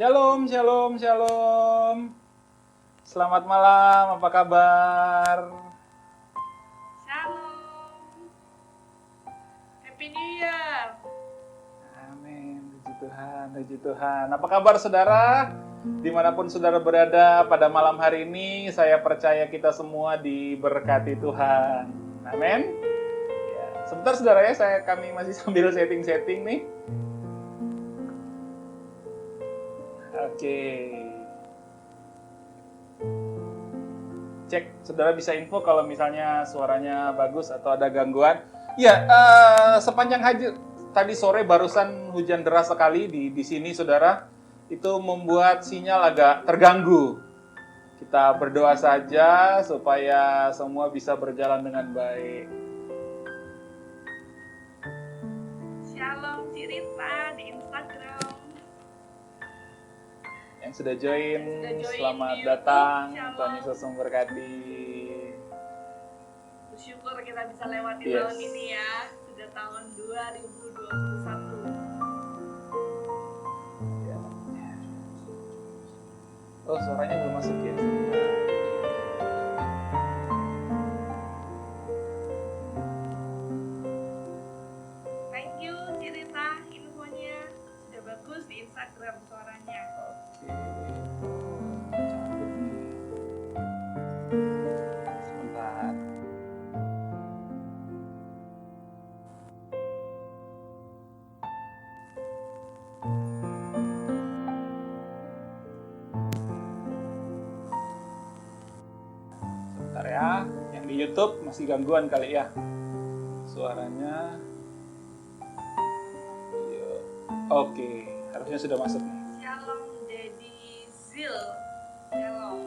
Shalom, shalom, shalom. Selamat malam, apa kabar? Shalom. Happy New Year. Amin, puji Tuhan, puji Tuhan. Apa kabar saudara? Dimanapun saudara berada pada malam hari ini, saya percaya kita semua diberkati Tuhan. Amin. Ya, sebentar saudara ya, kami masih sambil setting-setting nih. Oke. Cek, saudara bisa info kalau misalnya suaranya bagus atau ada gangguan. Ya, sepanjang tadi sore barusan hujan deras sekali di sini, saudara. Itu membuat sinyal agak terganggu. Kita berdoa saja supaya semua bisa berjalan dengan baik. Shalom Cirita di Instagram. Yang sudah join, selamat di datang. YouTube, Tuhan Yesus memberkati. Bersyukur kita bisa lewati Yes. tahun ini ya. Sudah tahun 2021. Oh, suaranya belum masuk ya? Thank you Cirita, infonya sudah bagus di Instagram suaranya. Oke. Cantik nih. Sebentar. Sebentar ya. Yang di YouTube masih gangguan kali ya. Suaranya. Iya. Oke, harusnya sudah masuk nih. Shalom jadi Zil. Shalom.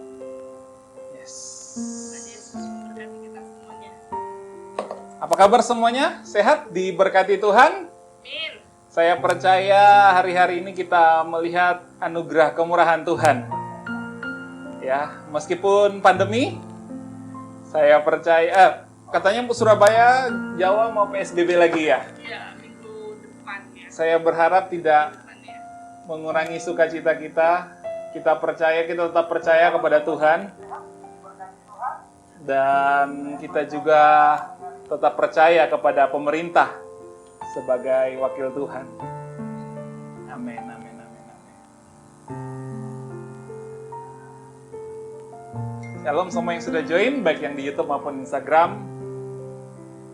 Yes. Tuhan Yesus memberkati kita semuanya. Apa kabar semuanya? Sehat? Diberkati Tuhan? Amin. Saya percaya hari-hari ini kita melihat anugerah kemurahan Tuhan. Ya, meskipun pandemi, saya percaya katanya Surabaya, Jawa mau PSBB lagi ya. Iya, minggu depan ya. Saya berharap tidak Depan ya. mengurangi sukacita kita. Kita tetap percaya kepada Tuhan. Dan kita juga tetap percaya kepada pemerintah sebagai wakil Tuhan. Amin, amin, amin, amin. Shalom semua yang sudah join, baik yang di YouTube maupun Instagram.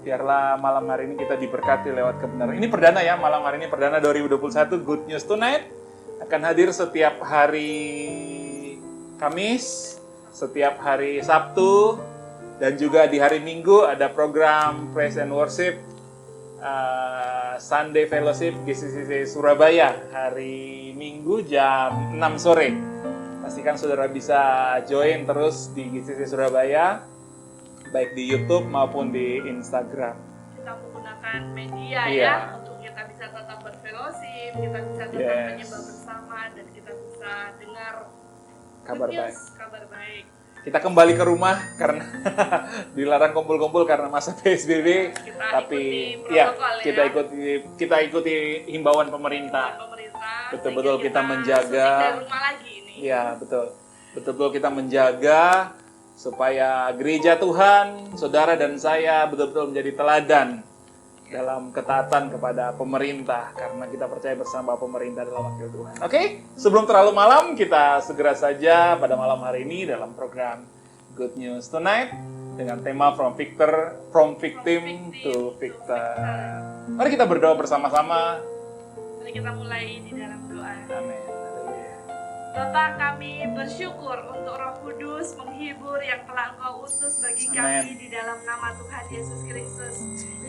Biarlah malam hari ini kita diberkati lewat kebenaran. Ini perdana ya, malam hari ini perdana 2021 Good News Tonight. Akan hadir setiap hari Kamis, setiap hari Sabtu, dan juga di hari Minggu ada program Praise and Worship Sunday Fellowship GCC Surabaya hari Minggu jam 6 sore. Pastikan saudara bisa join terus di GCC Surabaya, baik di YouTube maupun di Instagram. Kita menggunakan media Iya. ya untuk kita bisa tetap berfellowship, kita bisa tetap Yes. menyembah bersama, dan kita bisa dengar Kabar good news, baik. kabar baik. Kita kembali ke rumah karena dilarang kumpul-kumpul karena masa PSBB, Kita tapi ikuti ya protokol ya. kita ikuti himbauan pemerintah. Pemerintah, Betul-betul sehingga kita menjaga. suntik dari rumah lagi ini. Ya, betul kita menjaga supaya gereja Tuhan, saudara dan saya betul-betul menjadi teladan dalam ketaatan kepada pemerintah, karena kita percaya bersama pemerintah adalah wakil Tuhan. Oke, sebelum terlalu malam, kita segera saja pada malam hari ini dalam program Good News Tonight dengan tema From Victim to Victor. Mari kita berdoa bersama-sama. Mari kita mulai di dalam doa. Amin. Haleluya. Bapa, kami bersyukur untuk Roh Kudus menghibur yang telah Engkau utus bagi Amen. kami di dalam nama Tuhan Yesus Kristus.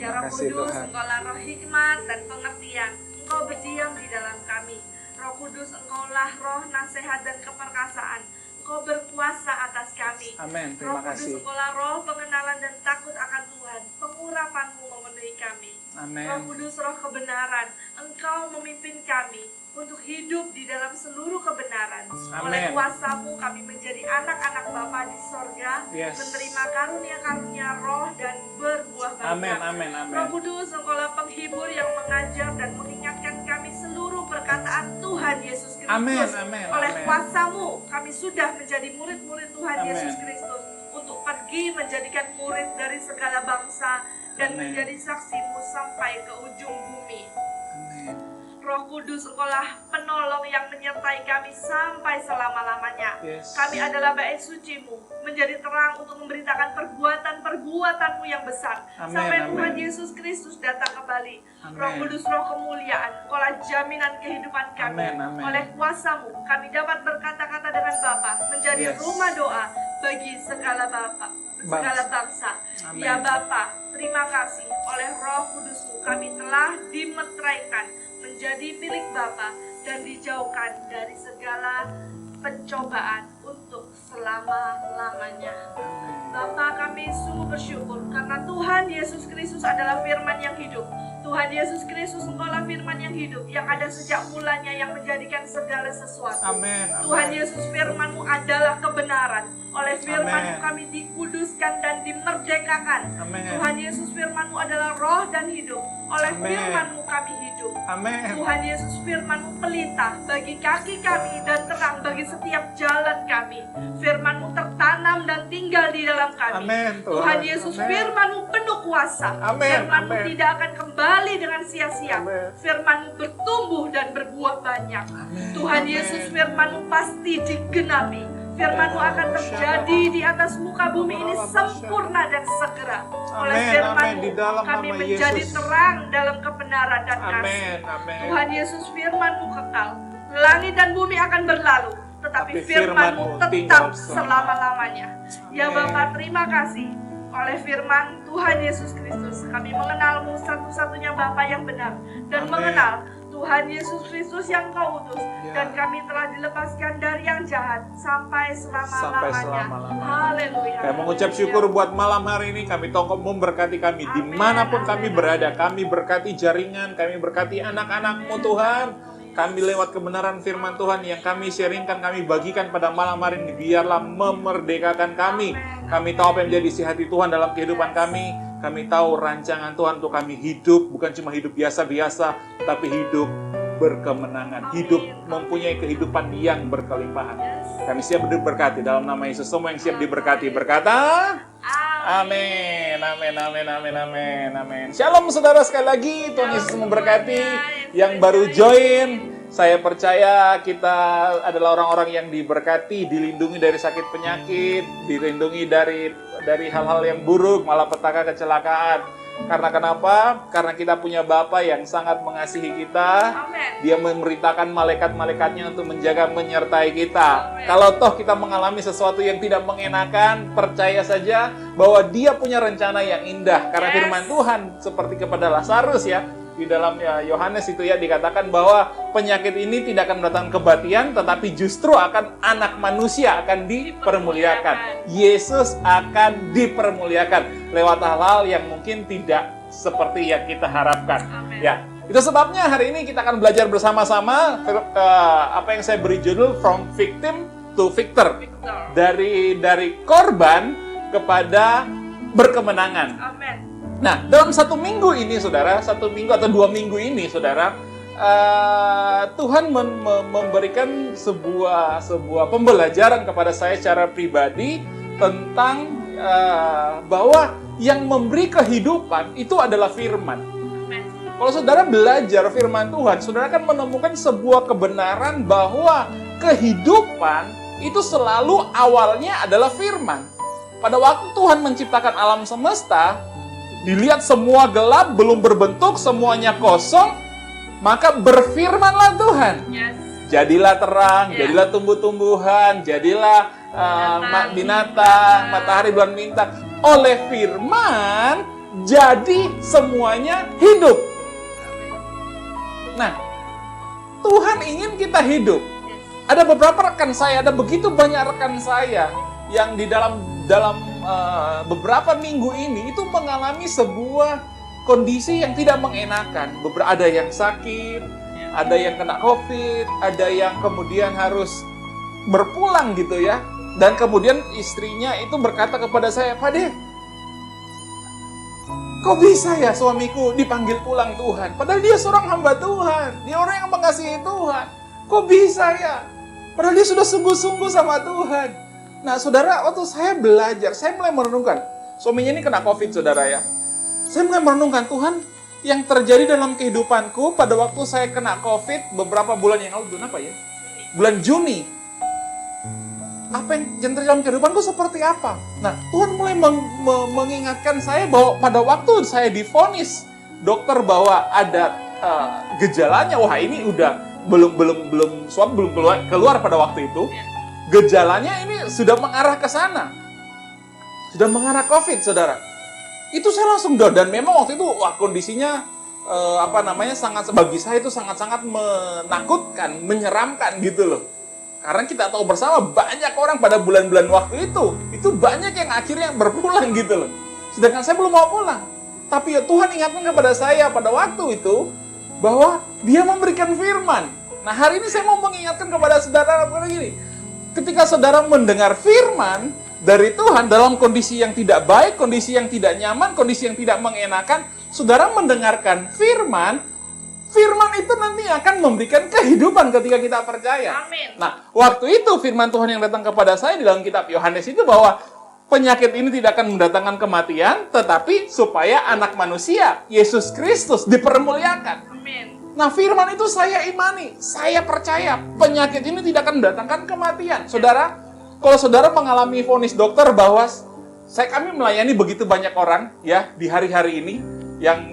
Ya Terima Roh kasih, Kudus, Tuhan. Engkaulah roh hikmat dan pengertian. Engkau berdiam di dalam kami. Roh Kudus, Engkaulah roh nasihat dan keperkasaan. Engkau berkuasa atas kami. Amin. Roh Terima Kudus, kasih. Engkaulah roh pengenalan dan takut akan Tuhan. Pengurapan-Mu memenuhi kami. Amin. Roh Kudus, roh kebenaran, Engkau memimpin kami untuk hidup di dalam seluruh kebenaran. Oleh Amin. kuasa-Mu kami menjadi anak-anak Bapa di sorga, Yes. menerima karunia-karunia roh dan berbuah banyak. Amin, amin, amin. Roh Kudus, Engkaulah penghibur yang mengajar dan mengingatkan kami seluruh perkataan Tuhan Tuhan Yesus Kristus. Amin, amin, Oleh amin. kuasa-Mu, kami sudah menjadi murid-murid Tuhan Amin. Yesus Kristus untuk pergi menjadikan murid dari segala bangsa dan Amin. menjadi saksi-Mu sampai ke ujung bumi. Amin. Roh Kudus, Engkaulah penolong yang menyertai kami sampai selama-lamanya. Yes. Kami adalah bait suci-Mu, menjadi terang untuk memberitakan perbuatan-perbuatan-Mu yang besar. Amin, Sampai amin. Tuhan Yesus Kristus datang kembali. Amin. Roh Kudus, Roh kemuliaan, Engkaulah jaminan kehidupan kami. Amin, amin. Oleh kuasa-Mu, kami dapat berkata-kata dengan Bapa, menjadi Yes. rumah doa bagi segala segala bangsa. Amin. Ya Bapa, terima kasih oleh Roh Kudus-Mu kami telah dimeteraikan menjadi milik Bapa dan dijauhkan dari segala pencobaan untuk selama-lamanya. Bapa, kami sungguh bersyukur karena Tuhan Yesus Kristus adalah firman yang hidup. Tuhan Yesus Kristus, Engkaulah firman yang hidup, yang ada sejak mulanya, yang menjadikan segala sesuatu. Amin. Tuhan Yesus, firman-Mu adalah kebenaran. Oleh firman-Mu Amin. kami dikuduskan dan dimerdekakan. Amin. Tuhan Yesus, firman-Mu adalah roh dan hidup. Oleh Amin. firman-Mu kami hidup. Amin. Tuhan Yesus, firman-Mu pelita bagi kaki kami dan terang bagi setiap jalan kami. Firman-Mu tertanam dan tinggal di dalam kami. Amin, Tuhan. Tuhan Yesus, Amin. firman-Mu penuh kuasa. Amin, Firman-Mu amin. tidak akan kembali dengan sia-sia. Amin. Firman-Mu bertumbuh dan berbuah banyak. Amin. Tuhan Amin. Yesus, firman-Mu pasti digenapi. Firman-Mu akan terjadi di atas muka bumi ini sempurna dan segera. Oleh Amin, firman-Mu amin. Di dalam kami nama menjadi Yesus. terang dalam kebenaran dan kasih. Amin. Amin. Tuhan Yesus, firman-Mu kekal. Langit dan bumi akan berlalu, tetapi Tapi firman-Mu firman-Mu tetap tinggal selama-lamanya. Ya Amin. Bapa, terima kasih. Oleh firman Tuhan Yesus Kristus, kami mengenal-Mu satu-satunya Bapa yang benar. Dan Amin. mengenal Tuhan Yesus Kristus yang Kau utus. Ya. Dan kami telah dilepaskan dari yang jahat sampai selama-lamanya. selama-lamanya. Haleluya. Kami mengucap syukur buat malam hari ini. Kami tahu Kau memberkati kami Amin, dimanapun amin. kami berada. Kami berkati jaringan, kami berkati anak-anak-Mu Tuhan. Kami lewat kebenaran firman Tuhan yang kami sharingkan, kami bagikan pada malam hari ini. Biarlah memerdekakan kami. Kami tahu apa yang menjadi isi hati Tuhan dalam kehidupan kami. Kami tahu rancangan Tuhan untuk kami hidup, bukan cuma hidup biasa-biasa, tapi hidup berkemenangan. Hidup mempunyai kehidupan yang berkelimpahan. Yes. Kami siap diberkati dalam nama Yesus. Semua yang siap diberkati berkata, Amin. amin, amin, amin, amin, amin, amin. Shalom saudara, sekali lagi Tuhan Yesus memberkati. Yang baru join, saya percaya kita adalah orang-orang yang diberkati, dilindungi dari sakit penyakit, dilindungi dari hal-hal yang buruk, malapetaka, kecelakaan. Karena kenapa? Karena kita punya Bapa yang sangat mengasihi kita. Amin. Dia memerintahkan malaikat-malaikatnya untuk menjaga, menyertai kita. Kalau toh kita mengalami sesuatu yang tidak mengenakan, percaya saja bahwa Dia punya rencana yang indah. Karena Yes. firman Tuhan seperti kepada Lazarus ya, di dalam Yohanes itu ya dikatakan bahwa penyakit ini tidak akan mendatangkan kematian, tetapi justru akan anak manusia akan dipermuliakan. Yesus akan dipermuliakan lewat hal-hal yang mungkin tidak seperti yang kita harapkan. Amin. Ya, itu sebabnya hari ini kita akan belajar bersama-sama apa yang saya beri judul From Victim to Victor. Victor. Dari korban kepada berkemenangan. Amin. Nah, dalam satu minggu ini, saudara, 1 minggu atau 2 minggu ini, saudara, Tuhan memberikan sebuah pembelajaran kepada saya secara pribadi tentang bahwa yang memberi kehidupan itu adalah firman. Amin. Kalau saudara belajar firman Tuhan, saudara akan menemukan sebuah kebenaran bahwa kehidupan itu selalu awalnya adalah firman. Pada waktu Tuhan menciptakan alam semesta, dilihat semua gelap, belum berbentuk, semuanya kosong, maka berfirmanlah Tuhan. Yes. Jadilah terang, Ya. jadilah tumbuh-tumbuhan, jadilah binatang, matahari, bulan, bintang. Oleh firman, jadi semuanya hidup. Nah, Tuhan ingin kita hidup. Yes. Ada beberapa rekan saya, ada begitu banyak rekan saya yang di dalam beberapa minggu ini itu mengalami sebuah kondisi yang tidak mengenakan. Ada yang sakit, ada yang kena COVID, ada yang kemudian harus berpulang gitu ya. Dan kemudian istrinya itu berkata kepada saya, "Pak De, kok bisa ya suamiku dipanggil pulang Tuhan? Padahal dia seorang hamba Tuhan, dia orang yang mengasihi Tuhan. Kok bisa ya? Padahal dia sudah sungguh-sungguh sama Tuhan. Nah, saudara, waktu saya belajar, saya mulai merenungkan. Suaminya ini kena COVID, saudara ya. Saya mulai merenungkan, Tuhan, yang terjadi dalam kehidupanku pada waktu saya kena COVID beberapa bulan yang lalu, bulan apa ya? Bulan Juni. Apa yang terjadi dalam kehidupanku seperti apa? Nah, Tuhan mulai mengingatkan saya bahwa pada waktu saya divonis dokter bahwa ada gejalanya, wah ini udah swab belum keluar pada waktu itu. Gejalanya ini sudah mengarah ke sana. Sudah mengarah COVID, saudara. Itu saya langsung down, dan memang waktu itu wah kondisinya bagi saya itu sangat-sangat menakutkan, menyeramkan gitu loh. Karena kita tahu bersama banyak orang pada bulan-bulan waktu itu banyak yang akhirnya berpulang gitu loh. Sedangkan saya belum mau pulang. Tapi ya Tuhan ingatkan kepada saya pada waktu itu bahwa Dia memberikan firman. Nah, hari ini saya mau mengingatkan kepada saudara begini. Ketika saudara mendengar firman dari Tuhan dalam kondisi yang tidak baik, kondisi yang tidak nyaman, kondisi yang tidak mengenakan, saudara mendengarkan firman itu nanti akan memberikan kehidupan ketika kita percaya. Amin. Nah, waktu itu firman Tuhan yang datang kepada saya di dalam kitab Yohanes itu bahwa penyakit ini tidak akan mendatangkan kematian, tetapi supaya anak manusia, Yesus Kristus, dipermuliakan. Amin. Nah, firman itu saya imani, saya percaya penyakit ini tidak akan mendatangkan kematian. Saudara, kalau saudara mengalami vonis dokter bahwa kami melayani begitu banyak orang ya di hari-hari ini yang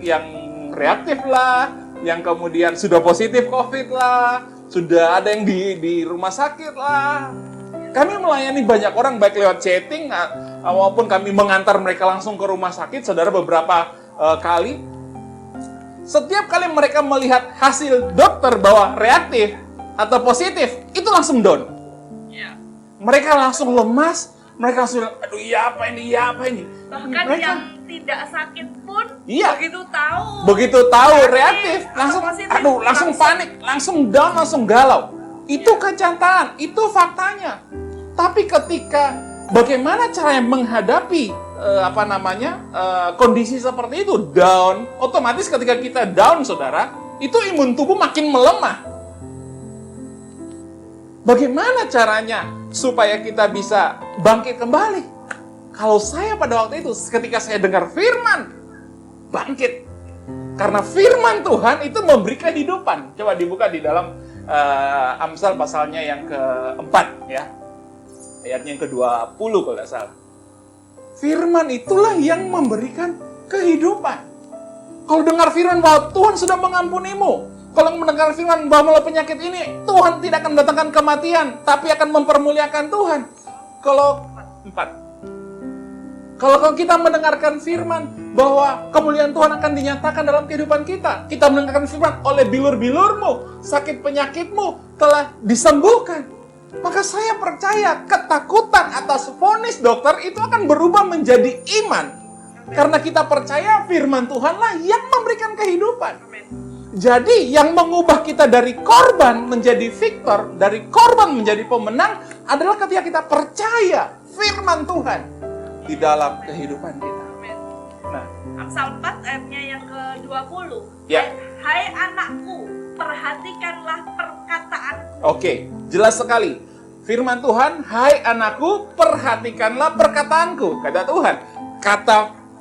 reaktif lah, yang kemudian sudah positif COVID lah, sudah ada yang di rumah sakit lah. Kami melayani banyak orang baik lewat chatting maupun kami mengantar mereka langsung ke rumah sakit, saudara, beberapa kali. Setiap kali mereka melihat hasil dokter bahwa reaktif atau positif, itu langsung down. Ya. Mereka langsung lemas, mereka langsung, aduh iya apa ini. Bahkan mereka, yang tidak sakit pun iya, begitu tahu reaktif, langsung positif, langsung panik, langsung down, langsung galau. Itu kenyataan, itu faktanya. Tapi ketika bagaimana caranya menghadapi kondisi seperti itu, down, otomatis ketika kita down, saudara, itu imun tubuh makin melemah. Bagaimana caranya supaya kita bisa bangkit kembali? Kalau saya pada waktu itu, ketika saya dengar firman, bangkit. Karena firman Tuhan itu memberi kehidupan. Coba dibuka di dalam Amsal pasalnya yang keempat, ya. Ayatnya yang ke-20 kalau tidak salah. Firman itulah yang memberikan kehidupan. Kalau dengar firman bahwa Tuhan sudah mengampunimu, kalau mendengar firman bahwa melalui penyakit ini Tuhan tidak akan mendatangkan kematian, tapi akan mempermuliakan Tuhan. Kalau kita mendengarkan firman bahwa kemuliaan Tuhan akan dinyatakan dalam kehidupan kita, kita mendengarkan firman, oleh bilur-bilurmu, sakit penyakitmu telah disembuhkan. Maka saya percaya ketakutan atas vonis dokter itu akan berubah menjadi iman. Karena kita percaya firman Tuhanlah yang memberikan kehidupan. Jadi yang mengubah kita dari korban menjadi victor, dari korban menjadi pemenang adalah ketika kita percaya firman Tuhan di dalam kehidupan kita. Nah, Amsal 4 ayatnya yang ke-20. Ya. Hai anakku, perhatikanlah perkataanku. Oke, jelas sekali. Firman Tuhan, hai anakku, perhatikanlah perkataanku. Kata Tuhan. Kata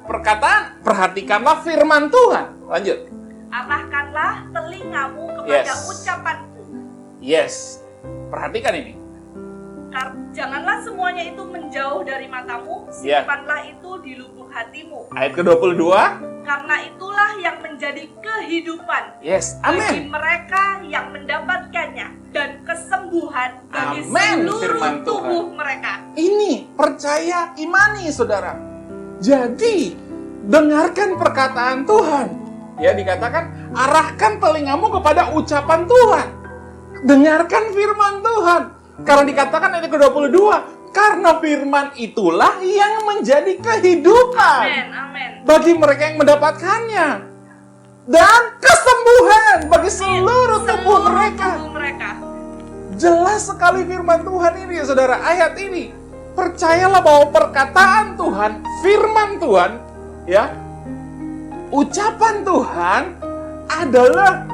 perkataan, perhatikanlah firman Tuhan. Lanjut. Arahkanlah telingamu kepada ucapanku. Yes. Perhatikan ini. Janganlah semuanya itu menjauh dari matamu, simpanlah itu di lubuk hatimu. Ayat ke-22. Karena itulah yang menjadi kehidupan bagi Amin. mereka yang mendapatkannya dan kesembuhan bagi Amin. seluruh Firman tubuh Tuhan. mereka. Ini percaya, imani, saudara. Jadi dengarkan perkataan Tuhan. Ya, dikatakan arahkan telingamu kepada ucapan Tuhan. Dengarkan firman Tuhan. Karena dikatakan ayat ke-22, karena firman itulah yang menjadi kehidupan. Amin. Bagi mereka yang mendapatkannya. Dan kesembuhan bagi seluruh tubuh mereka. Jelas sekali firman Tuhan ini, saudara. Ayat ini. Percayalah bahwa perkataan Tuhan, firman Tuhan, ya, ucapan Tuhan adalah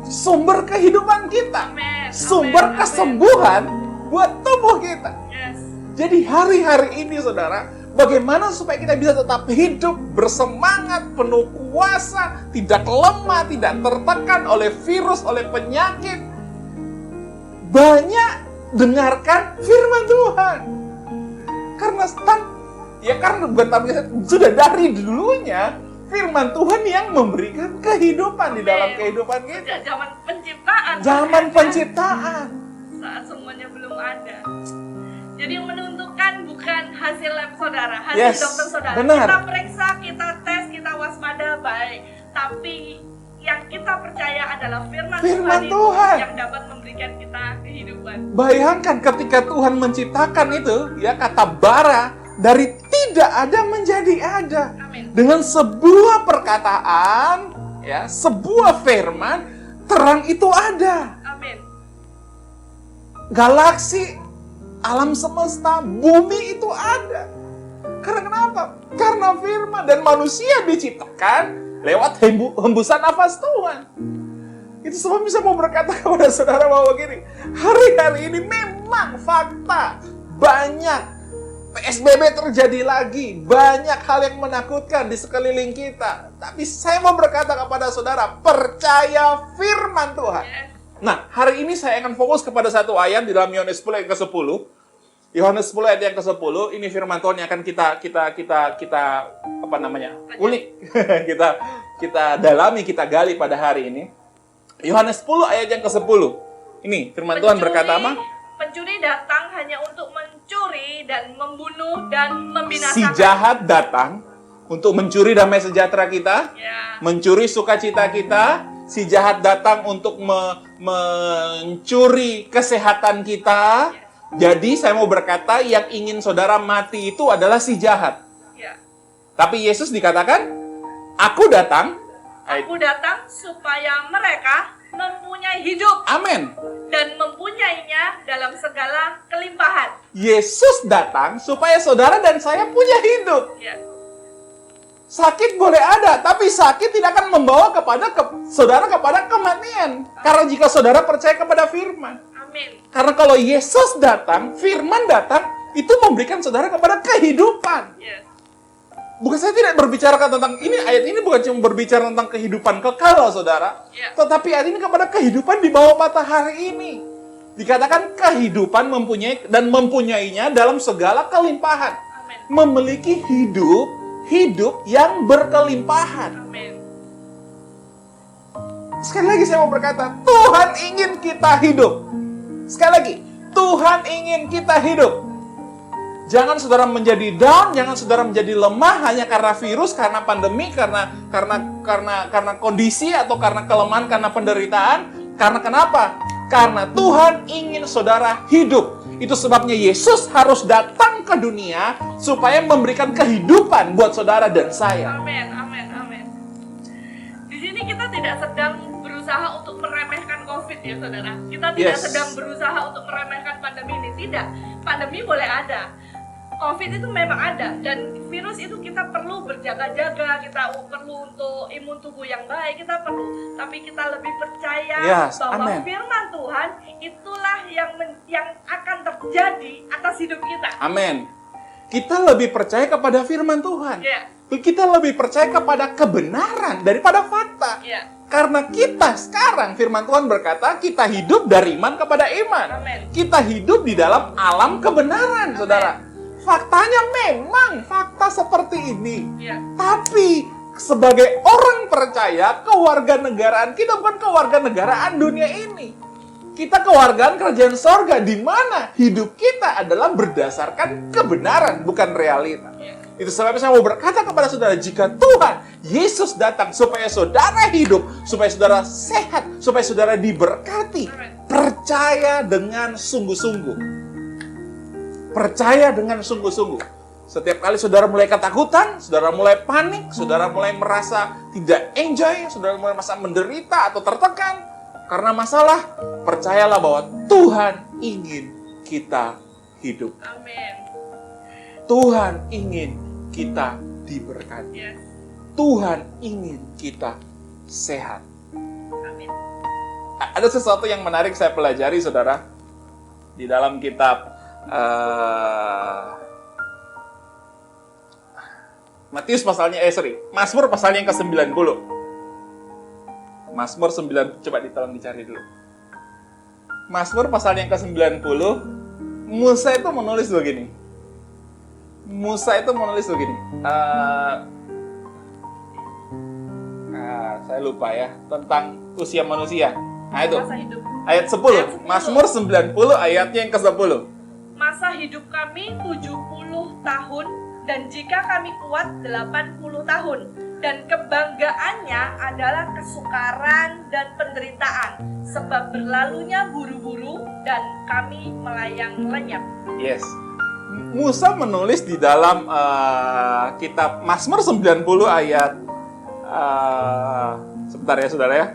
sumber kehidupan kita. Amin. Sumber Amin. kesembuhan buat tubuh kita. Yes. Jadi hari-hari ini saudara, bagaimana supaya kita bisa tetap hidup, bersemangat, penuh kuasa, tidak lemah, tidak tertekan oleh virus, oleh penyakit. Banyak dengarkan firman Tuhan. Karena sudah dari dulunya firman Tuhan yang memberikan kehidupan di dalam kehidupan kita. Sejak zaman penciptaan. Zaman penciptaan. Saat semuanya belum ada. Jadi yang menentukan bukan hasil lab saudara, hasil Yes, dokter saudara. benar. Kita periksa, kita tes, kita waspada, baik. Tapi yang kita percaya adalah firman Firman itu Tuhan. yang dapat memberikan kita kehidupan. Bayangkan ketika Tuhan menciptakan itu, ya kata bara, dari tidak ada menjadi ada. Amin. Dengan sebuah perkataan, ya, sebuah firman, terang itu ada. Amin. Galaksi, alam semesta, bumi itu ada. Karena kenapa? Karena firman dan manusia diciptakan lewat hembusan nafas Tuhan. Itu sebab bisa mau berkata kepada saudara bahwa gini, hari-hari ini memang fakta banyak PSBB terjadi lagi, banyak hal yang menakutkan di sekeliling kita. Tapi saya mau berkata kepada saudara, percaya firman Tuhan. Yes. Nah, hari ini saya akan fokus kepada satu ayat di dalam Yohanes 10 ayat ke-10. Yohanes 10 ayat yang ke-10, ini firman Tuhan yang akan kita ulik. kita dalami, kita gali pada hari ini. Yohanes 10 ayat yang ke-10. Ini firman Tuhan berkata apa? Pencuri datang hanya untuk mencuri dan membunuh dan membinasakan. Si jahat datang untuk mencuri damai sejahtera kita, Ya. mencuri sukacita kita. Si jahat datang untuk mencuri kesehatan kita. Jadi saya mau berkata, yang ingin saudara mati itu adalah si jahat. Ya. Tapi Yesus dikatakan, aku datang. Aku datang supaya mereka mempunyai hidup Amin. dan mempunyainya dalam segala kelimpahan. Yesus datang supaya saudara dan saya punya hidup. Ya. Sakit boleh ada, tapi sakit tidak akan membawa saudara kepada kematian. Karena jika saudara percaya kepada firman. Amin. Karena kalau Yesus datang, firman datang, itu memberikan saudara kepada kehidupan. Yes. Bukan, saya tidak berbicara tentang ini, ayat ini bukan cuma berbicara tentang kehidupan kekal, saudara. Ya. Tetapi ayat ini kepada kehidupan di bawah matahari ini. Dikatakan kehidupan mempunyainya dalam segala kelimpahan. Amin. Memiliki hidup yang berkelimpahan. Amin. Sekali lagi saya mau berkata, Tuhan ingin kita hidup. Sekali lagi, Tuhan ingin kita hidup. Jangan saudara menjadi down, jangan saudara menjadi lemah hanya karena virus, karena pandemi, karena kondisi atau karena kelemahan, karena penderitaan. Karena kenapa? Karena Tuhan ingin saudara hidup. Itu sebabnya Yesus harus datang ke dunia supaya memberikan kehidupan buat saudara dan saya. Amin. Amin. Amin. Di sini kita tidak sedang berusaha untuk meremehkan COVID ya saudara. Kita tidak Yes. sedang berusaha untuk meremehkan pandemi ini. Tidak. Pandemi boleh ada. COVID itu memang ada, dan virus itu kita perlu berjaga-jaga, kita perlu untuk imun tubuh yang baik, kita perlu. Tapi kita lebih percaya Yes, bahwa amen. firman Tuhan itulah yang akan terjadi atas hidup kita. Amin. Kita lebih percaya kepada firman Tuhan. Ya, Kita lebih percaya kepada kebenaran daripada fakta. ya, Karena kita sekarang, firman Tuhan berkata, kita hidup dari iman kepada iman. amin. Kita hidup di dalam alam kebenaran, saudara. Faktanya memang fakta seperti ini. Ya, Tapi sebagai orang percaya, kewarganegaraan kita bukan kewarganegaraan dunia ini. Kita kewargaan kerajaan sorga, di mana hidup kita adalah berdasarkan kebenaran, bukan realita. ya. Itu sebabnya saya mau berkata kepada saudara, jika Tuhan Yesus datang supaya saudara hidup, supaya saudara sehat, supaya saudara diberkati, percaya dengan sungguh-sungguh. Percaya dengan sungguh-sungguh. Setiap kali saudara mulai ketakutan, saudara mulai panik, saudara mulai merasa tidak enjoy, saudara mulai merasa menderita atau tertekan karena masalah, percayalah bahwa Tuhan ingin kita hidup. Amin. Tuhan ingin kita diberkati. Ya, Tuhan ingin kita sehat. amin. ada sesuatu yang menarik saya pelajari, saudara, di dalam kitab Matius Mazmur pasalnya yang ke-90. Mazmur 9, coba tolong dicari dulu. Mazmur pasalnya yang ke-90, Musa itu menulis begini. Saya lupa ya, tentang usia manusia. Nah itu, Masa hidup. ayat 10. Mazmur 90 ayatnya yang ke-10. Masa hidup kami 70 tahun, dan jika kami kuat 80 tahun. Dan kebanggaannya adalah kesukaran dan penderitaan, sebab berlalunya buru-buru dan kami melayang lenyap. Yes. Musa menulis di dalam kitab Mazmur 90 ayat sebentar ya, saudara ya.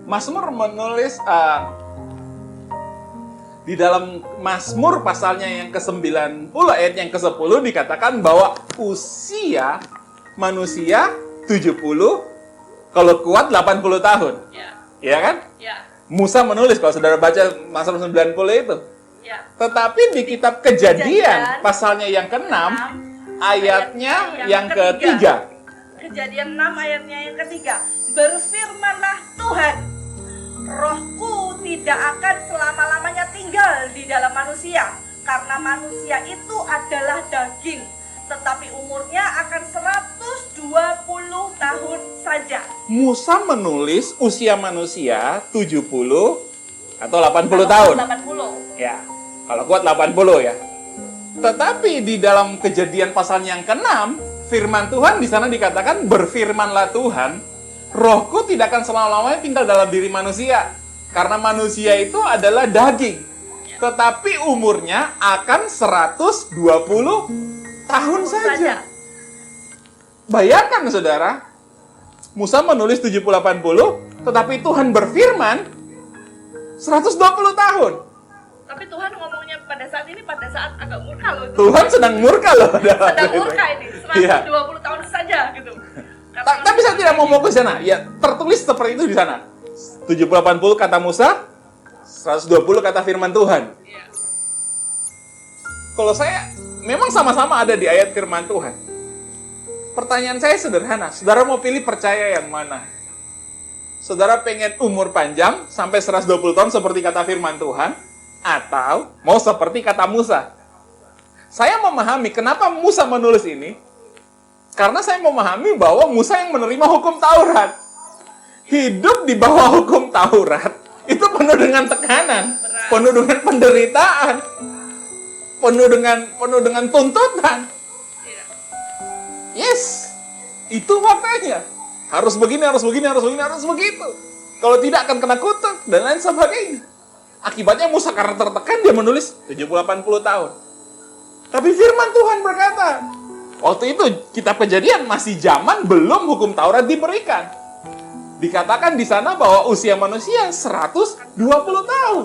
Mazmur menulis di dalam Mazmur pasalnya yang ke-90 ayat yang ke-10 dikatakan bahwa usia manusia 70, kalau kuat 80 tahun. Ya. Iya kan? Ya. Musa menulis, kalau saudara baca Mazmur 90 itu. Ya. Tetapi di kitab Kejadian pasalnya yang ke-6 ayatnya yang ketiga. Kejadian 6 ayatnya yang ketiga. Berfirmanlah Tuhan, Rohku tidak akan selama-lamanya tinggal di dalam manusia, karena manusia itu adalah daging, tetapi umurnya akan 120 tahun saja. Musa menulis usia manusia 70 atau 80 tahun. 80. Ya, kalau kuat 80 ya. Tetapi di dalam Kejadian pasal yang ke-6, firman Tuhan di sana dikatakan, berfirmanlah Tuhan, Rohku tidak akan selama-lamanya tinggal dalam diri manusia, karena manusia itu adalah daging. Tetapi umurnya akan 120 tahun saja. Bayangkan, saudara, Musa menulis 70-80, tetapi Tuhan berfirman 120 tahun. Tapi Tuhan ngomongnya pada saat agak murka loh. Tuhan sedang murka loh. Sedang murka ini, 120 Iya. tahun saja gitu. Tapi saya tidak mau fokus di sana. Ya, tertulis seperti itu di sana. 70-80 kata Musa, 120 kata firman Tuhan. Iya. Kalau saya, memang sama-sama ada di ayat firman Tuhan. Pertanyaan saya sederhana. Saudara mau pilih percaya yang mana? Saudara pengen umur panjang sampai 120 tahun seperti kata firman Tuhan? Atau mau seperti kata Musa? Saya memahami kenapa Musa menulis ini. Karena saya memahami bahwa Musa yang menerima hukum Taurat. Hidup di bawah hukum Taurat itu penuh dengan tekanan, penuh dengan penderitaan, penuh dengan tuntutan. Yes, itu makanya. Harus begini, harus begini, harus begini, harus begitu. Kalau tidak akan kena kutuk dan lain sebagainya. Akibatnya Musa karena tertekan dia menulis 70-80 tahun. Tapi firman Tuhan berkata, waktu itu kitab Kejadian masih zaman belum hukum Taurat diberikan. Dikatakan di sana bahwa usia manusia 120 tahun.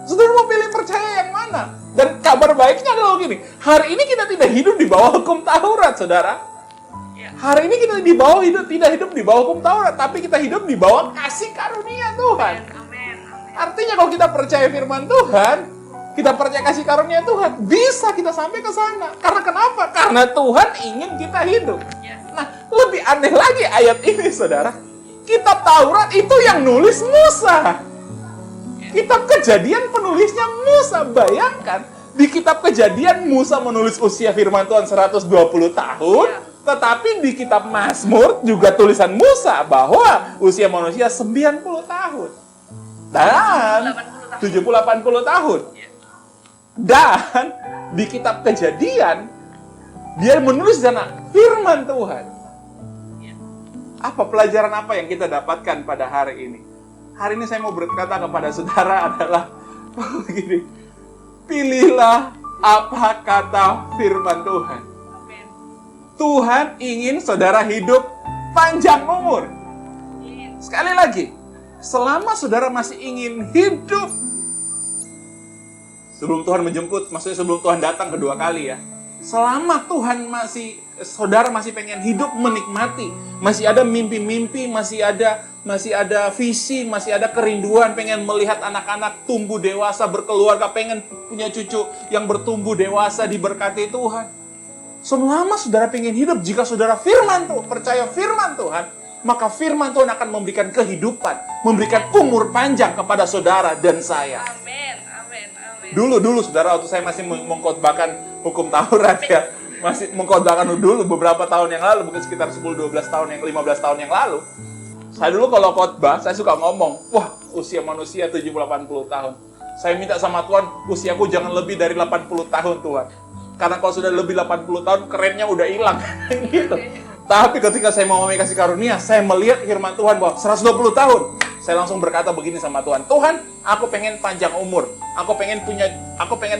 Saudara mau pilih percaya yang mana? Dan kabar baiknya adalah begini, hari ini kita tidak hidup di bawah hukum Taurat, saudara. Hari ini kita tidak hidup di bawah hukum Taurat, tapi kita hidup di bawah kasih karunia Tuhan. Amin. Artinya kalau kita percaya firman Tuhan, kita percaya kasih karunia Tuhan, bisa kita sampai ke sana. Karena kenapa? Karena Tuhan ingin kita hidup. Nah, lebih aneh lagi ayat ini, saudara. Kitab Taurat itu yang nulis Musa. Kitab Kejadian penulisnya Musa. Bayangkan, di kitab Kejadian Musa menulis usia firman Tuhan 120 tahun, tetapi di kitab Mazmur juga tulisan Musa bahwa usia manusia 90 tahun. Dan 70-80 tahun. Dan di kitab Kejadian dia menulis di sana firman Tuhan. Apa pelajaran apa yang kita dapatkan pada hari ini? Hari ini saya mau berkata kepada saudara adalah begini. Pilihlah apa kata firman Tuhan. Tuhan ingin saudara hidup panjang umur. Sekali lagi, selama saudara masih ingin hidup sebelum Tuhan menjemput, maksudnya sebelum Tuhan datang kedua kali ya. Selama Tuhan masih saudara masih pengen hidup menikmati, masih ada mimpi-mimpi, masih ada visi, masih ada kerinduan pengen melihat anak-anak tumbuh dewasa, berkeluarga, pengen punya cucu yang bertumbuh dewasa, diberkati Tuhan. Selama saudara pengen hidup, jika saudara percaya firman Tuhan, maka firman Tuhan akan memberikan kehidupan, memberikan umur panjang kepada saudara dan saya. Amin, amin, amin. Dulu saudara, waktu saya masih mengkhotbahkan hukum Taurat ya, masih mengkhotbahkan dulu beberapa tahun yang lalu, mungkin sekitar 10-12 tahun, 15 tahun yang lalu. Saya dulu kalau khotbah, saya suka ngomong, wah usia manusia 70-80 tahun. Saya minta sama Tuhan, usiaku jangan lebih dari 80 tahun Tuhan. Karena kalau sudah lebih 80 tahun, kerennya udah hilang. Gitu. Tapi ketika saya mau kasih karunia, saya melihat firman Tuhan bahwa 120 tahun. Saya langsung berkata begini sama Tuhan, Tuhan, aku pengen panjang umur. Aku pengen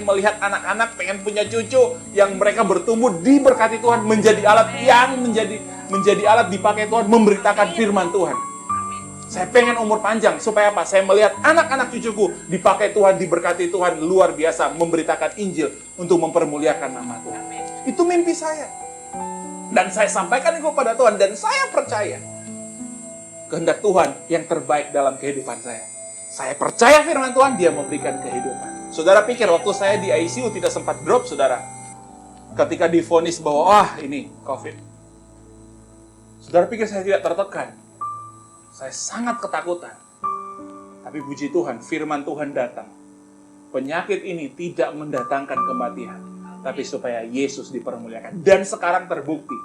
melihat anak-anak, pengen punya cucu yang mereka bertumbuh diberkati Tuhan, menjadi alat yang menjadi alat dipakai Tuhan memberitakan firman Tuhan. Saya pengen umur panjang supaya apa? Saya melihat anak-anak cucuku dipakai Tuhan, diberkati Tuhan luar biasa, memberitakan Injil untuk mempermuliakan nama Tuhan. Itu mimpi saya. Dan saya sampaikan itu kepada Tuhan dan saya percaya kehendak Tuhan yang terbaik dalam kehidupan saya. Saya percaya firman Tuhan, Dia memberikan kehidupan. Saudara pikir waktu saya di ICU tidak sempat drop, saudara. Ketika divonis bahwa, ini COVID. Saudara pikir saya tidak tertekan. Saya sangat ketakutan. Tapi puji Tuhan, firman Tuhan datang. Penyakit ini tidak mendatangkan kematian, tapi supaya Yesus dipermuliakan. Dan sekarang terbukti.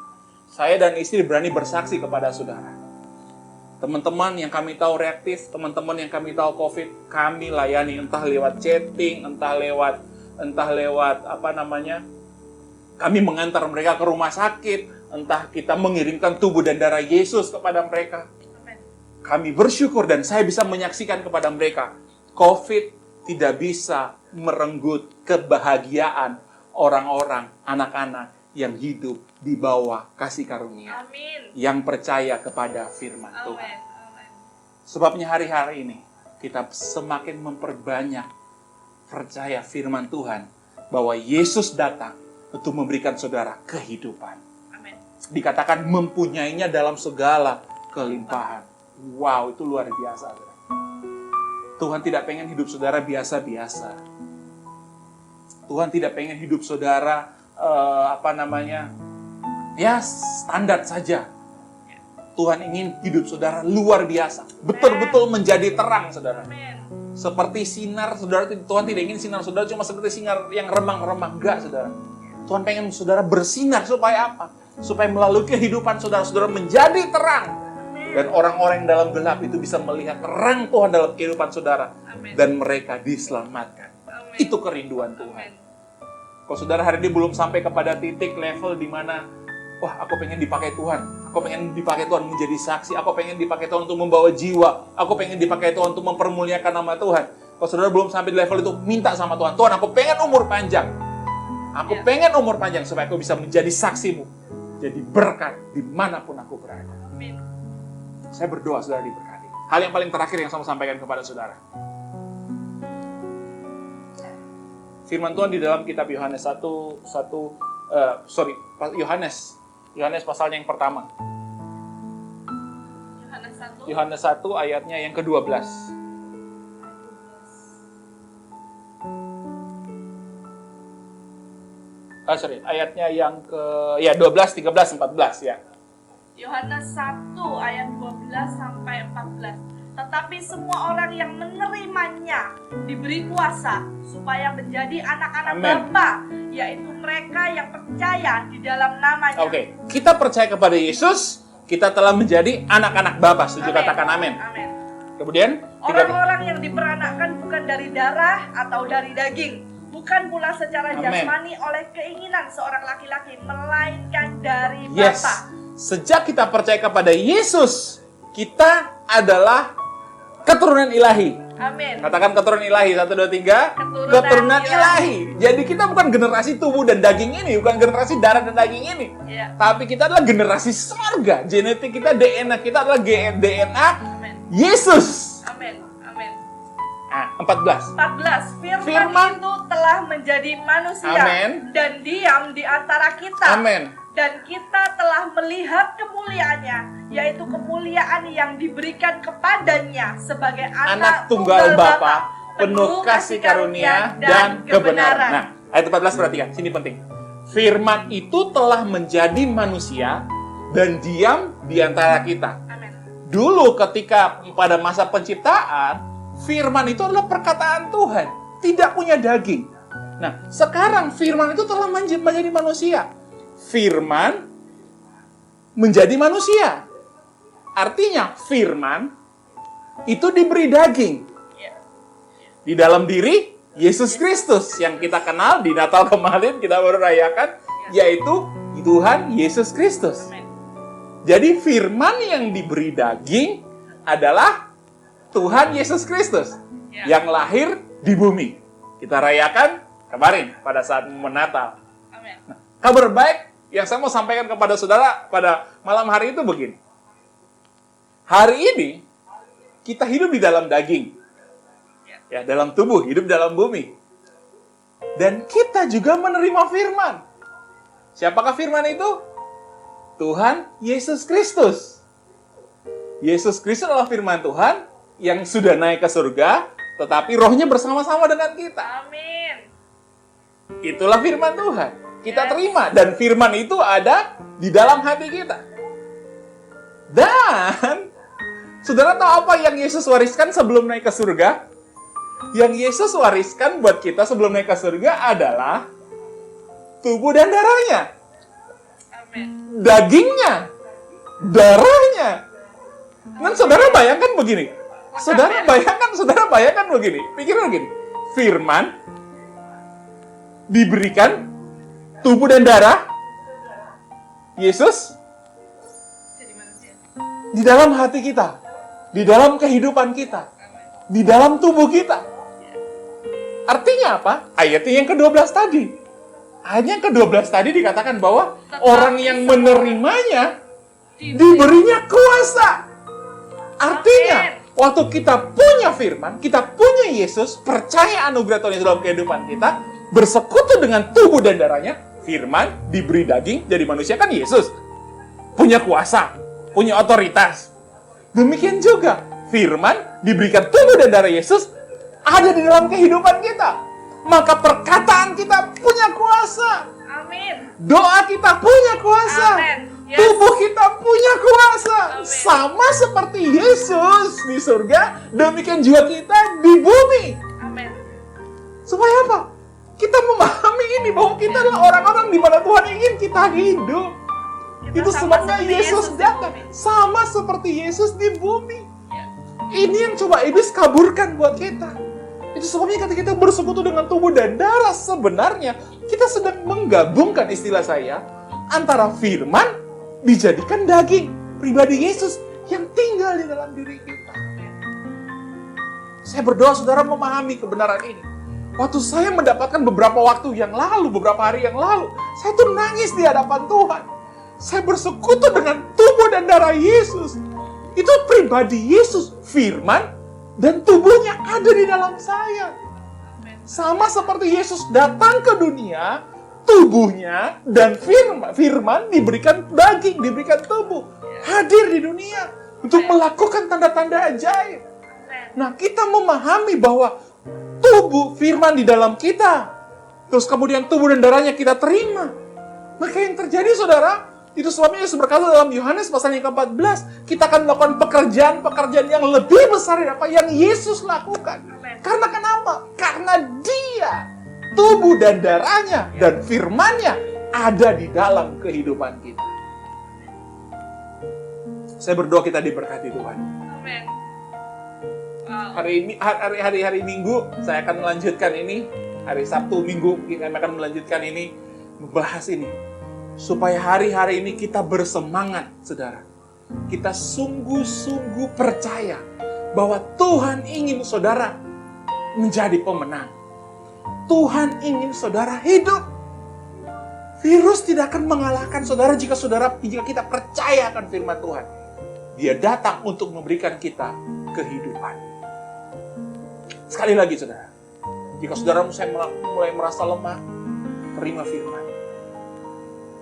Saya dan istri berani bersaksi kepada saudara. Teman-teman yang kami tahu reaktif, teman-teman yang kami tahu COVID, kami layani entah lewat chatting, entah lewat kami mengantar mereka ke rumah sakit, entah kita mengirimkan tubuh dan darah Yesus kepada mereka. Kami bersyukur dan saya bisa menyaksikan kepada mereka, COVID tidak bisa merenggut kebahagiaan orang-orang, anak-anak yang hidup di bawah kasih karunia. Amin. Yang percaya kepada firman Tuhan. Amin. Sebabnya hari-hari ini kita semakin memperbanyak percaya firman Tuhan bahwa Yesus datang untuk memberikan saudara kehidupan. Amin. Dikatakan mempunyainya dalam segala kelimpahan. Wow, itu luar biasa. Saudara. Tuhan tidak pengen hidup saudara biasa-biasa. Tuhan tidak pengen hidup saudara standar saja. Tuhan ingin hidup saudara luar biasa. Betul-betul menjadi terang, saudara. Amin. Seperti sinar, saudara. Tuhan tidak ingin sinar saudara cuma seperti sinar yang remang-remang. Enggak, saudara. Tuhan pengen saudara bersinar supaya apa? Supaya melalui kehidupan saudara menjadi terang. Dan orang-orang yang dalam gelap itu bisa melihat terang Tuhan dalam kehidupan saudara. Amin. Dan mereka diselamatkan. Amin. Itu kerinduan Tuhan. Amin. Kalau saudara hari ini belum sampai kepada titik level di mana, wah aku pengen dipakai Tuhan. Aku pengen dipakai Tuhan menjadi saksi. Aku pengen dipakai Tuhan untuk membawa jiwa. Aku pengen dipakai Tuhan untuk mempermuliakan nama Tuhan. Kalau saudara belum sampai di level itu, minta sama Tuhan. Tuhan, aku pengen umur panjang. Aku pengen umur panjang supaya aku bisa menjadi saksimu. Jadi berkat dimanapun aku berada. Amin. Saya berdoa saudara diberkati. Hal yang paling terakhir yang saya mau sampaikan kepada saudara. Firman Tuhan di dalam kitab Yohanes Yohanes pasalnya yang pertama. Yohanes 1 ayatnya yang ke-12. Ayatnya yang ke 12, 13, 14 ya. Yohanes 1 ayat 12 sampai 14. Tetapi semua orang yang menerimanya diberi kuasa supaya menjadi anak-anak Bapa, yaitu mereka yang percaya di dalam namanya. Oke, kita percaya kepada Yesus, kita telah menjadi anak-anak Bapa. Setuju, katakan amin. Amin. Kemudian orang-orang yang diperanakkan bukan dari darah atau dari daging, bukan pula secara jasmani oleh keinginan seorang laki-laki, melainkan dari Bapa. Sejak kita percaya kepada Yesus, kita adalah keturunan ilahi. Amin. Katakan keturunan ilahi. 1, 2, 3. Keturunan ilahi. Jadi kita bukan generasi tubuh dan daging ini, bukan generasi darah dan daging ini. Ya. Tapi kita adalah generasi surga. Genetik kita, DNA kita adalah DNA Amin. Yesus. Amin. Amin. Nah, 14. 14. Firman. Firman itu telah menjadi manusia Amin. dan diam di antara kita. Amin. Dan kita telah melihat kemuliaannya, yaitu kemuliaan yang diberikan kepadanya sebagai anak tunggal Bapa, penuh kasih karunia dan kebenaran. Nah, ayat 14 perhatikan, sini penting. Firman itu telah menjadi manusia dan diam di antara kita. Amin. Dulu ketika pada masa penciptaan, firman itu adalah perkataan Tuhan, tidak punya daging. Nah, sekarang firman itu telah menjadi manusia. Firman menjadi manusia. Artinya firman itu diberi daging. Di dalam diri Yesus Kristus yang kita kenal di Natal kemarin kita baru rayakan, yaitu Tuhan Yesus Kristus. Jadi firman yang diberi daging adalah Tuhan Yesus Kristus yang lahir di bumi. Kita rayakan kemarin pada saat Natal. Nah, kabar baik yang saya mau sampaikan kepada saudara pada malam hari itu begini. Hari ini kita hidup di dalam daging. Ya, dalam tubuh, hidup dalam bumi. Dan kita juga menerima firman. Siapakah firman itu? Tuhan Yesus Kristus. Yesus Kristus adalah firman Tuhan yang sudah naik ke surga, tetapi rohnya bersama-sama dengan kita. Amin. Itulah firman Tuhan. Kita terima. Dan firman itu ada di dalam hati kita. Dan, saudara tahu apa yang Yesus wariskan sebelum naik ke surga? Yang Yesus wariskan buat kita sebelum naik ke surga adalah tubuh dan darahnya. Amin. Dagingnya, darahnya. Dan saudara bayangkan begini. Saudara bayangkan begini. Pikirin begini. Firman diberikan tubuh dan darah Yesus Jadi manusia. di dalam hati kita, di dalam kehidupan kita, di dalam tubuh kita. Artinya apa? Ayatnya yang ke-12 tadi. Ayat yang ke-12 tadi dikatakan bahwa orang yang menerimanya diberinya kuasa. Artinya, waktu kita punya firman, kita punya Yesus, percaya anugerah Tuhan Yesus dalam kehidupan kita, bersekutu dengan tubuh dan darahnya, firman diberi daging jadi manusia kan Yesus. Punya kuasa, punya otoritas. Demikian juga, firman diberikan tubuh dan darah Yesus ada di dalam kehidupan kita. Maka perkataan kita punya kuasa. Amin. Doa kita punya kuasa. Amin. Yes. Tubuh kita punya kuasa. Amin. Sama seperti Yesus di surga, demikian juga kita di bumi. Amin. Supaya apa? Kita memahami ini bahwa kita adalah orang-orang di mana Tuhan ingin kita hidup. Kita Itu sama sebabnya seperti Yesus di datang. bumi. Sama seperti Yesus di bumi. Ya. Ini yang coba iblis kaburkan buat kita. Itu sebabnya ketika kita bersekutu dengan tubuh dan darah, sebenarnya kita sedang menggabungkan istilah saya antara firman dijadikan daging pribadi Yesus yang tinggal di dalam diri kita. Saya berdoa saudara memahami kebenaran ini. Waktu saya mendapatkan beberapa waktu yang lalu, beberapa hari yang lalu, saya tuh nangis di hadapan Tuhan. Saya bersekutu dengan tubuh dan darah Yesus. Itu pribadi Yesus, firman, dan tubuhnya ada di dalam saya. Sama seperti Yesus datang ke dunia, tubuhnya dan firman diberikan daging, diberikan tubuh. Hadir di dunia untuk melakukan tanda-tanda ajaib. Nah, kita memahami bahwa tubuh firman di dalam kita. Terus kemudian tubuh dan darahnya kita terima. Maka yang terjadi saudara, itu sebabnya Yesus berkata dalam Yohanes pasal yang ke-14, kita akan melakukan pekerjaan-pekerjaan yang lebih besar dari apa yang Yesus lakukan. Karena kenapa? Karena Dia, tubuh dan darahnya, dan firman-Nya ada di dalam kehidupan kita. Saya berdoa kita diberkati Tuhan. Amin. Hari Minggu saya akan melanjutkan ini. Hari Sabtu Minggu kita akan melanjutkan ini, membahas ini. Supaya hari-hari ini kita bersemangat, saudara. Kita sungguh-sungguh percaya bahwa Tuhan ingin saudara menjadi pemenang. Tuhan ingin saudara hidup. Virus tidak akan mengalahkan saudara jika kita percaya akan firman Tuhan. Dia datang untuk memberikan kita kehidupan. Sekali lagi saudara, jika saudara mulai merasa lemah, terima firman.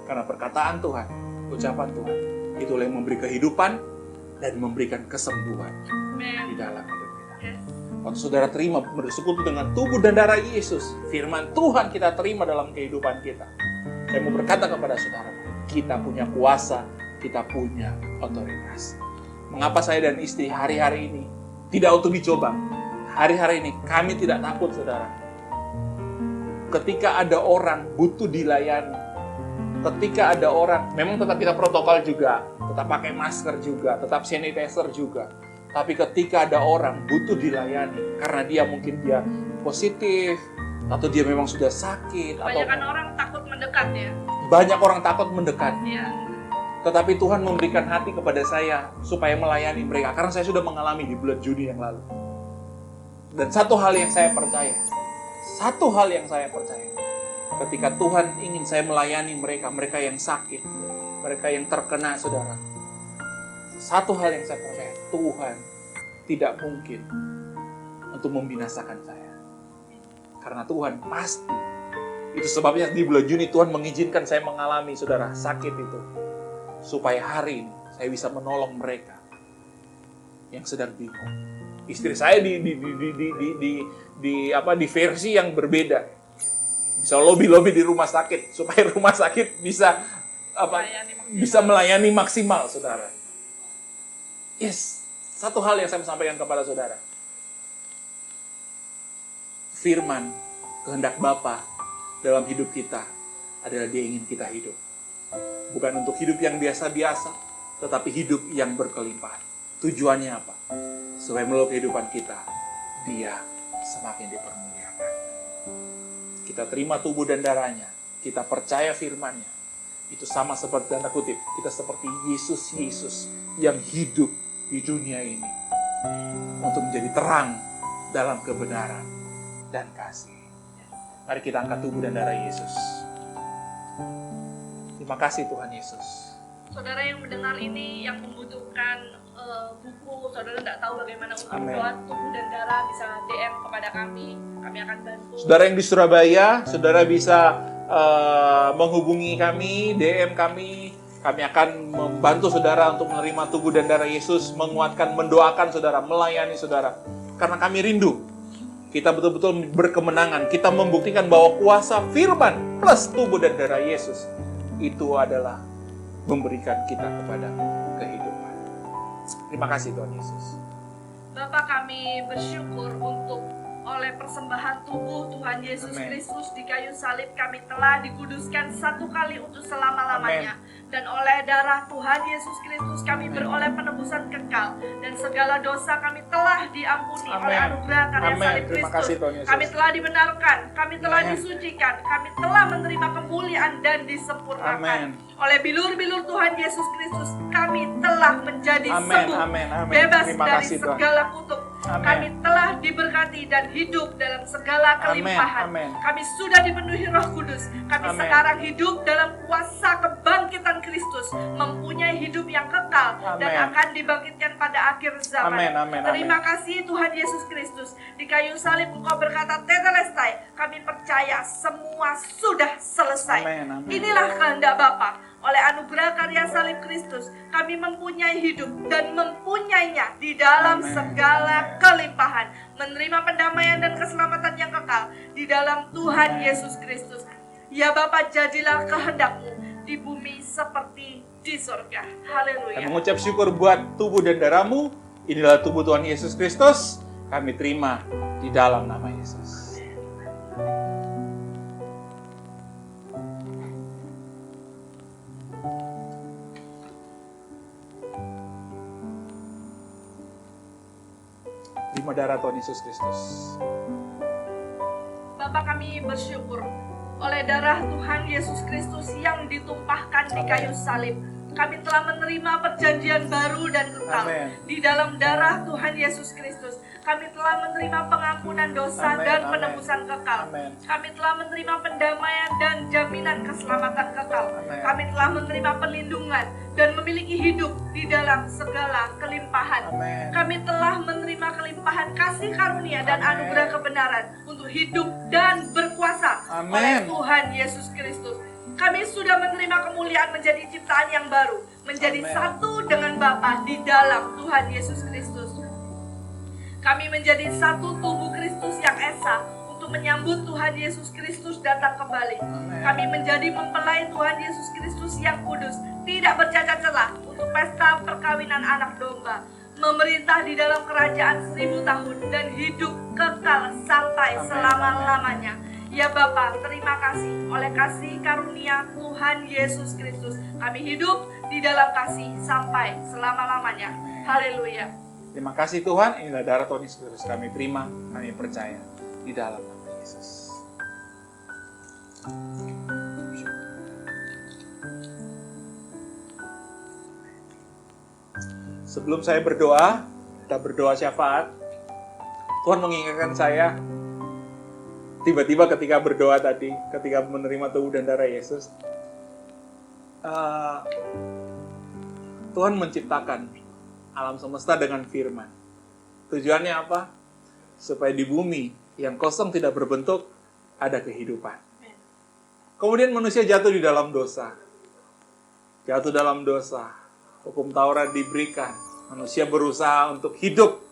Karena perkataan Tuhan, ucapan Tuhan, itulah yang memberi kehidupan dan memberikan kesembuhan di dalam hidup kita. Waktu saudara terima bersekutu dengan tubuh dan darah Yesus, firman Tuhan kita terima dalam kehidupan kita. Saya mau berkata kepada saudara, kita punya kuasa, kita punya otoritas. Mengapa saya dan istri hari-hari ini tidak untuk dicoba? Hari-hari ini kami tidak takut saudara. Ketika ada orang butuh dilayani, ketika ada orang, memang tetap kita protokol juga, tetap pakai masker juga, tetap sanitizer juga. Tapi ketika ada orang butuh dilayani, karena dia mungkin dia positif, atau dia memang sudah sakit, Kebanyakan orang takut mendekat ya. Banyak orang takut mendekat. Iya. Tetapi Tuhan memberikan hati kepada saya supaya melayani mereka, karena saya sudah mengalami di bulan Juni yang lalu. Dan satu hal yang saya percaya, ketika Tuhan ingin saya melayani mereka yang sakit, mereka yang terkena saudara. Satu hal yang saya percaya, Tuhan tidak mungkin untuk membinasakan saya. Karena Tuhan pasti. Itu sebabnya di bulan Juni Tuhan mengizinkan saya mengalami saudara sakit itu. Supaya hari ini saya bisa menolong mereka yang sedang bingung. Istri saya di versi yang berbeda. Bisa lobby di rumah sakit supaya rumah sakit bisa melayani maksimal saudara. Yes, satu hal yang saya sampaikan kepada saudara. Firman kehendak Bapa dalam hidup kita adalah Dia ingin kita hidup. Bukan untuk hidup yang biasa-biasa, tetapi hidup yang berkelimpahan. Tujuannya apa? Supaya melalui kehidupan kita, Dia semakin dipermuliakan. Kita terima tubuh dan darahnya, kita percaya firman-Nya. Itu sama seperti tanda kutip, kita seperti Yesus yang hidup di dunia ini untuk menjadi terang dalam kebenaran dan kasih. Mari kita angkat tubuh dan darah Yesus. Terima kasih Tuhan Yesus. Saudara yang mendengar ini, yang membutuhkan buku, saudara tidak tahu bagaimana untuk Amen. doa tubuh dan darah, bisa DM kepada kami akan bantu. Saudara yang di Surabaya, saudara bisa menghubungi kami, DM kami. Kami akan membantu saudara untuk menerima tubuh dan darah Yesus, menguatkan, mendoakan saudara, melayani saudara. Karena kami rindu, kita betul-betul berkemenangan. Kita membuktikan bahwa kuasa firman plus tubuh dan darah Yesus itu adalah memberikan kita kepada kehidupan. Terima kasih Tuhan Yesus. Bapak, kami bersyukur untuk oleh persembahan tubuh Tuhan Yesus Amen. Kristus di kayu salib, kami telah dikuduskan satu kali untuk selama-lamanya. Dan oleh darah Tuhan Yesus Kristus kami beroleh penebusan kekal, dan segala dosa kami telah diampuni Amen. oleh anugerah karya Amen. salib Terima Kristus. kasih, Tuhan Yesus. Kami telah dibenarkan, kami telah Amen. disucikan, kami telah menerima kemuliaan dan disempurnakan. Amen. Oleh bilur-bilur Tuhan Yesus Kristus kami telah menjadi Amen. sembuh, Amen. Amen. bebas Terima dari kasih, Tuhan. segala kutuk. Amen. Kami telah diberkati dan hidup dalam segala kelimpahan. Amen. Kami sudah dipenuhi Roh Kudus. Kami Amen. sekarang hidup dalam kuasa kebangkitan Kristus, mempunyai hidup yang kekal dan Amen. akan dibangkitkan pada akhir zaman. Amen. Amen. Terima kasih Tuhan Yesus Kristus. Di kayu salib Engkau berkata, Tetelestai, kami percaya semua sudah selesai. Amen. Amen. Inilah kehendak Bapa. Oleh anugerah karya salib Kristus, kami mempunyai hidup dan mempunyainya di dalam Amen. segala kelimpahan, menerima pendamaian dan keselamatan yang kekal di dalam Tuhan Amen. Yesus Kristus. Ya Bapa, jadilah kehendak-Mu di bumi seperti di surga. Kami Haleluya. mengucap syukur buat tubuh dan darah-Mu. Inilah tubuh Tuhan Yesus Kristus. Kami terima di dalam nama Yesus. Terima darah Tuhan Yesus Kristus. Bapak, kami bersyukur oleh darah Tuhan Yesus Kristus yang ditumpahkan di kayu salib. Kami telah menerima perjanjian baru dan kekal Amen. di dalam darah Tuhan Yesus Kristus. Kami telah menerima pengampunan dosa Amin, dan amin. penebusan kekal. Amin. Kami telah menerima pendamaian dan jaminan keselamatan kekal. Amin. Kami telah menerima perlindungan dan memiliki hidup di dalam segala kelimpahan. Amin. Kami telah menerima kelimpahan kasih karunia dan Amin. anugerah kebenaran untuk hidup dan berkuasa Amin. oleh Tuhan Yesus Kristus. Kami sudah menerima kemuliaan menjadi ciptaan yang baru, menjadi Amin. satu dengan Bapa di dalam Tuhan Yesus Kristus. Kami menjadi satu tubuh Kristus yang esa untuk menyambut Tuhan Yesus Kristus datang kembali. Amin. Kami menjadi mempelai Tuhan Yesus Kristus yang kudus, tidak bercacat celah untuk pesta perkawinan anak domba, memerintah di dalam kerajaan 1000 tahun dan hidup kekal sampai Amin. selama-lamanya. Ya Bapa, terima kasih oleh kasih karunia Tuhan Yesus Kristus. Kami hidup di dalam kasih sampai selama-lamanya. Haleluya. Terima kasih Tuhan, inilah darah Tuhan Yesus. Kami terima, kami percaya di dalam nama Yesus. Sebelum saya berdoa, kita berdoa syafaat. Tuhan mengingatkan saya, tiba-tiba ketika berdoa tadi, ketika menerima tubuh dan darah Yesus, Tuhan menciptakan alam semesta dengan firman. Tujuannya apa? Supaya di bumi yang kosong tidak berbentuk, ada kehidupan. Kemudian manusia jatuh di dalam dosa. Jatuh dalam dosa. Hukum Taurat diberikan. Manusia berusaha untuk hidup.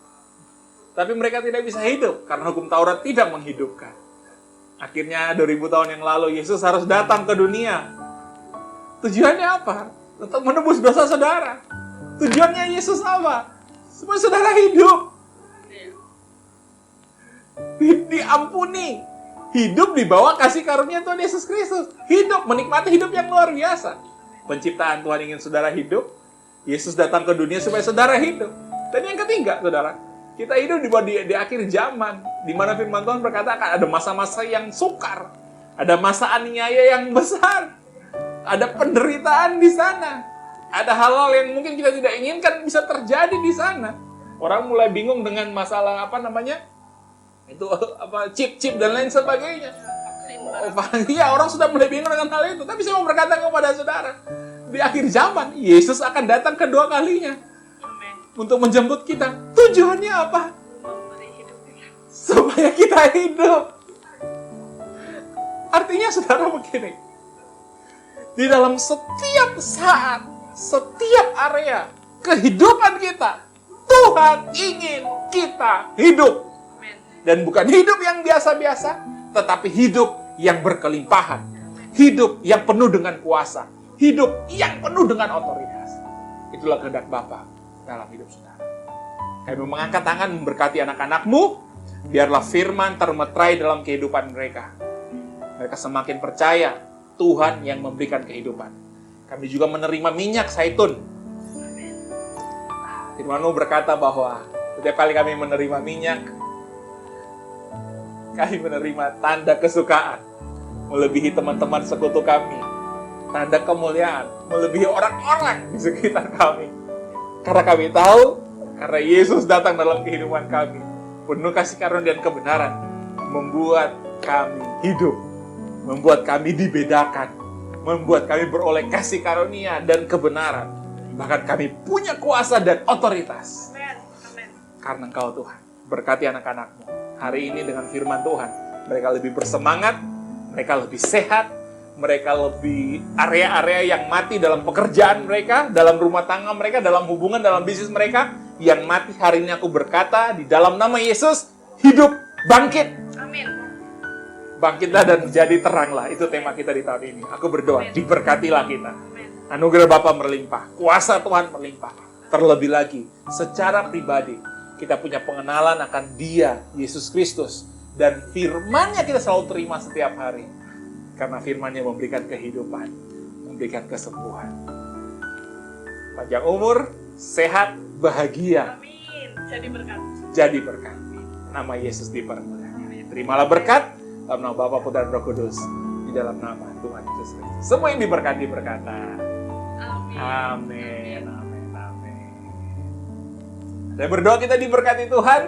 Tapi mereka tidak bisa hidup karena hukum Taurat tidak menghidupkan. Akhirnya 2000 tahun yang lalu Yesus harus datang ke dunia. Tujuannya apa? Untuk menebus dosa saudara. Tujuannya Yesus apa? Supaya saudara hidup. Diampuni. Hidup di bawah kasih karunia Tuhan Yesus Kristus. Hidup, menikmati hidup yang luar biasa. Penciptaan Tuhan ingin saudara hidup. Yesus datang ke dunia supaya saudara hidup. Dan yang ketiga, saudara, kita hidup di akhir zaman, di mana firman Tuhan berkata akan ada masa-masa yang sukar. Ada masa aniaya yang besar. Ada penderitaan di sana. Ada hal-hal yang mungkin kita tidak inginkan bisa terjadi di sana. Orang mulai bingung dengan masalah chip-chip dan lain sebagainya. Iya, orang sudah mulai bingung dengan hal itu. Tapi saya mau berkata kepada saudara, di akhir zaman Yesus akan datang kedua kalinya untuk menjemput kita. Tujuannya apa? Supaya kita hidup. Artinya saudara begini, di dalam setiap saat, setiap area kehidupan kita, Tuhan ingin kita hidup. Dan bukan hidup yang biasa-biasa, tetapi hidup yang berkelimpahan. Hidup yang penuh dengan kuasa. Hidup yang penuh dengan otoritas. Itulah kehendak Bapa dalam hidup saudara. Kami mengangkat tangan memberkati anak-anakmu, biarlah firman termeterai dalam kehidupan mereka. Mereka semakin percaya Tuhan yang memberikan kehidupan. Kami juga menerima minyak zaitun. Firman-Mu berkata bahwa setiap kali kami menerima minyak, kami menerima tanda kesukaan, melebihi teman-teman sekutu kami. Tanda kemuliaan, melebihi orang-orang di sekitar kami. Karena kami tahu, karena Yesus datang dalam kehidupan kami, penuh kasih karunia dan kebenaran, membuat kami hidup, membuat kami dibedakan, membuat kami beroleh kasih karunia dan kebenaran. Bahkan kami punya kuasa dan otoritas. Karena Engkau Tuhan, berkati anak-anak-Mu hari ini dengan firman Tuhan. Mereka lebih bersemangat, mereka lebih sehat, mereka lebih area-area yang mati dalam pekerjaan mereka, dalam rumah tangga mereka, dalam hubungan, dalam bisnis mereka, yang mati hari ini aku berkata, di dalam nama Yesus, hidup, bangkit. Amin. Bangkitlah dan jadi teranglah. Itu tema kita di tahun ini. Aku berdoa, Amin. diberkatilah kita. Amin. Anugerah Bapa melimpah, kuasa Tuhan melimpah. Terlebih lagi, secara pribadi, kita punya pengenalan akan Dia, Yesus Kristus. Dan firman-Nya kita selalu terima setiap hari. Karena firman-Nya memberikan kehidupan, memberikan kesembuhan. Panjang umur, sehat, bahagia. Amin. Jadi berkat. Jadi berkat. Nama Yesus dipermuliakan. Terimalah berkat dalam nama Bapa, Putra, dan Roh Kudus. Di dalam nama Tuhan Yesus Kristus. Semua yang diberkati berkata. Amin. Amin. Amin. Amin. Saya berdoa kita diberkati Tuhan.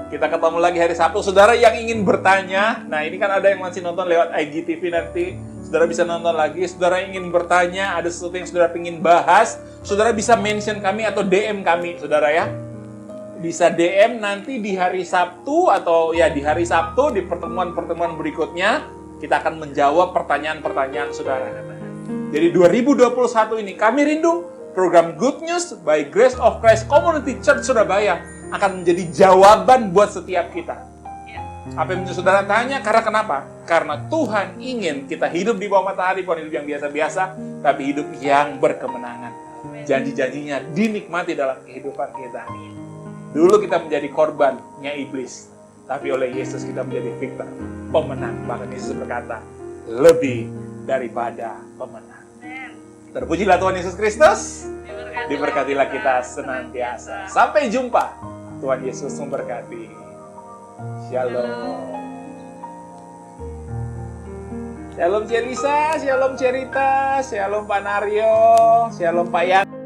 Kita ketemu lagi hari Sabtu. Saudara yang ingin bertanya, nah ini kan ada yang masih nonton lewat IGTV nanti. Saudara bisa nonton lagi. Saudara ingin bertanya, ada sesuatu yang saudara ingin bahas, saudara bisa mention kami atau DM kami, saudara ya. Bisa DM nanti di hari Sabtu atau ya di hari Sabtu di pertemuan-pertemuan berikutnya kita akan menjawab pertanyaan-pertanyaan saudara. Jadi 2021 ini kami rindu program Good News by Grace of Christ Community Church Surabaya akan menjadi jawaban buat setiap kita. Apa yang saudara tanya, karena kenapa? Karena Tuhan ingin kita hidup di bawah matahari, bukan hidup yang biasa-biasa, tapi hidup yang berkemenangan. Janji-janjinya dinikmati dalam kehidupan kita. Dulu kita menjadi korbannya iblis, tapi oleh Yesus kita menjadi victor, pemenang. Bahkan Yesus berkata, lebih daripada pemenang. Terpujilah Tuhan Yesus Kristus, diberkatilah kita senantiasa. Sampai jumpa, Tuhan Yesus memberkati. Shalom. Shalom Cerisa, Shalom Cerita, Shalom Pak Naryo, Shalom Pak Yan.